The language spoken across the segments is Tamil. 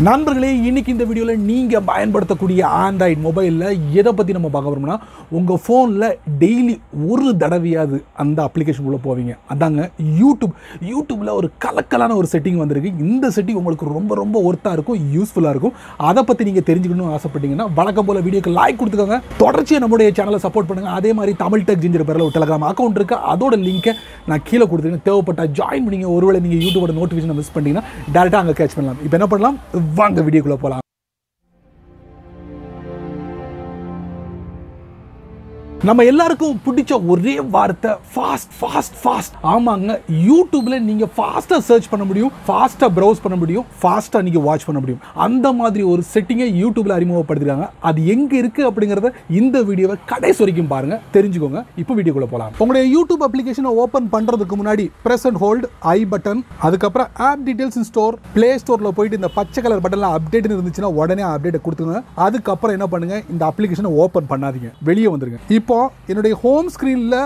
நண்பர்களே, இன்னைக்கு இந்த வீடியோவில் நீங்கள் பயன்படுத்தக்கூடிய ஆண்ட்ராய்டு மொபைலில் எதை பற்றி நம்ம பார்க்க போகிறோம்னா, உங்கள் ஃபோனில் டெய்லி ஒரு தடவையாவது அந்த அப்ளிகேஷனுக்குள்ளே போவீங்க. அதாங்க யூடியூப்பில் ஒரு கலக்கலான ஒரு செட்டிங் வந்திருக்கு. இந்த செட்டிங் உங்களுக்கு ரொம்ப ரொம்ப ஒர்த்தாக இருக்கும், யூஸ்ஃபுல்லாக இருக்கும். அதை பற்றி நீங்கள் தெரிஞ்சுக்கணும்னு ஆசைப்பட்டீங்கன்னா வழக்கம் போல் வீடியோக்கு லைக் கொடுத்துக்கோங்க. தொடர்ச்சியாக நம்மளுடைய சேனலை சப்போர்ட் பண்ணுங்கள். அதே மாதிரி தமிழ் டெக் ஜிஞ்சர் பேரில் ஒரு டெலிகிராம் அக்கௌண்ட் இருக்குது. அதோட லிங்கை நான் கீழே கொடுத்துருக்கேன். தேவைப்பட்டால் ஜாயின் பண்ணிங்க. ஒருவேளை நீங்கள் யூடியூபோட நோட்டிஃபிகேஷன் மிஸ் பண்ணிங்கன்னா டேரெக்டாக அங்கே கேட்ச் பண்ணலாம். இப்போ என்ன பண்ணலாம், வாங்க வீடியோக்குள்ள போலாம். நம்ம எல்லாருக்கும் பிடிச்ச ஒரே வார்த்தை ஃபாஸ்ட். ஆமாங்க, யூடியூப்ல நீங்க ஃபாஸ்டா சர்ச் பண்ண முடியும், ஃபாஸ்டா ப்ரௌஸ் பண்ண முடியும், ஃபாஸ்டா நீங்க வாட்ச் பண்ண முடியும். அந்த மாதிரி ஒரு செட்டிங்கை யூடியூப்ல அறிமுகப்படுத்திருக்காங்க. அது எங்க இருக்கு அப்படிங்கறத இந்த வீடியோவை கடைசி வரைக்கும் பாருங்க, தெரிஞ்சுக்கோங்க. இப்போ வீடியோக்குள்ள போலாம். உங்களுடைய யூடியூப் அப்ளிகேஷனை ஓபன் பண்றதுக்கு முன்னாடி press and hold I button, அதுக்கப்புறம் app details in store, play ஸ்டோர்ல போயிட்டு இந்த பச்சை கலர் பட்டன்ல அப்டேட் இருந்துச்சுன்னா உடனே அப்டேட் கொடுத்துங்க. அதுக்கப்புறம் என்ன பண்ணுங்க, இந்த அப்ளிகேஷனை ஓபன் பண்ணாதீங்க, வெளியே வந்துருங்க. இப்போ என்னுடைய ஹோம் ஸ்கிரீன்ல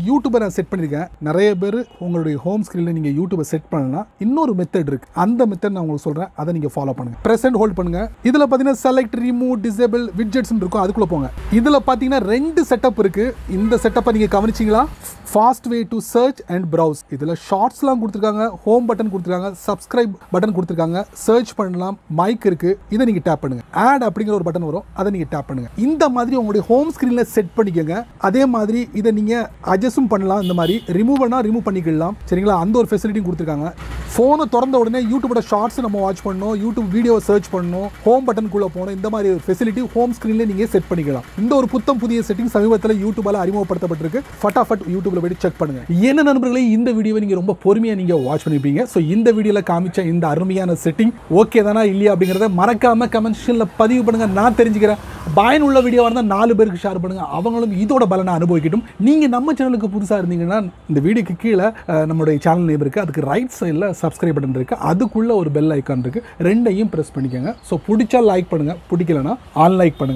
யூடியூபை நான் செட் பண்ணிருக்கேன். நிறைய பேர் உங்களுடைய ஹோம் ஸ்கிரீன்ல நீங்க யூடியூபை செட் பண்ணனா இன்னொரு மெத்தட் இருக்கு. அந்த மெத்தட் நான் உங்களுக்கு சொல்றேன், அதை நீங்க ஃபாலோ பண்ணுங்க. பிரஸ் அண்ட் ஹோல்ட் பண்ணுங்க. இதுல பாத்தீங்கன்னா செலக்ட், ரிமூவ், டிசேபிள், விட்ஜெட்ஸ் இருக்கும். அதுக்குள்ள போங்க. இதுல பாத்தீங்கன்னா ரெண்டு செட்டப் இருக்கு. இந்த செட்டப்பை நீங்க கவனிச்சீங்களா? Fast way to search and browse. இதுல ஷார்ட்ஸ்லாம் கொடுத்துருக்காங்க, ஹோம் பட்டன் கொடுத்துருக்காங்க, சப்ஸ்கிரைப் பட்டன் கொடுத்துருக்காங்க, சர்ச் பண்ணலாம், மைக் இருக்கு. இதை நீங்க டேப் பண்ணுங்க. ஆட் அப்படிங்கிற ஒரு பட்டன் வரும், அதை நீங்க டேப் பண்ணுங்க. இந்த மாதிரி உங்களுடைய ஹோம் ஸ்கிரீன்ல செட் பண்ணிக்கோங்க. அதே மாதிரி இதை நீங்க அட்ஜஸ்டும் பண்ணலாம். இந்த மாதிரி ரிமூவ் பண்ணிக்கலாம். சரிங்களா? அந்த ஒரு ஃபெசிலிட்டியும் கொடுத்துருக்காங்க. ஃபோனை திறந்த உடனே யூடியூபோட ஷார்ட்ஸ் நம்ம வாட்ச் பண்ணணும், யூடியூப் வீடியோ சர்ச் பண்ணணும், ஹோம் பட்டனுக்குள்ள போகணும். இந்த மாதிரி ஒரு ஃபெசிலிட்டி ஹோம் ஸ்கிரீன்ல நீங்க செட் பண்ணிக்கலாம். இந்த ஒரு புதிய செட்டிங் சமீபத்தில் யூடியூபால அறிமுகப்படுத்தப்பட்டிருக்கு. ஃபட்டாஃபட் யூடியூப்ல போய் செக் பண்ணுங்க. என்ன நண்பர்களே, இந்த வீடியோவை நீங்க ரொம்ப பொறுமையா நீங்க வாட்ச் பண்ணிருப்பீங்க. ஸோ இந்த வீடியோல காமிச்ச இந்த அருமையான செட்டிங் ஓகே தானா இல்லையா அப்படிங்கிறத மறக்காம கமெண்ட்ஸ்ல பதிவு பண்ணுங்க. நான் தெரிஞ்சுக்கிறேன். பயனுள்ள வீடியோவாக இருந்தால் 4 பேருக்கு ஷேர் பண்ணுங்க, அவங்களும் இதோட பலனை அனுபவிக்கட்டும். நீங்க நம்ம சேனலுக்கு புதுசாக இருந்தீங்கன்னா இந்த வீடியோக்கு கீழே நம்மளுடைய சேனல் நேம் இருக்கு. அதுக்கு ரைட் சைடில் சப்ஸ்கிரைப் பட்டன் இருக்கு. அதுக்குள்ள ஒரு பெல் ஐக்கான் இருக்கு. ரெண்டையும் பிரஸ் பண்ணிக்கோங்க. ஸோ பிடிச்சா லைக் பண்ணுங்க, பிடிக்கலன்னா அன்லைக் பண்ணுங்க.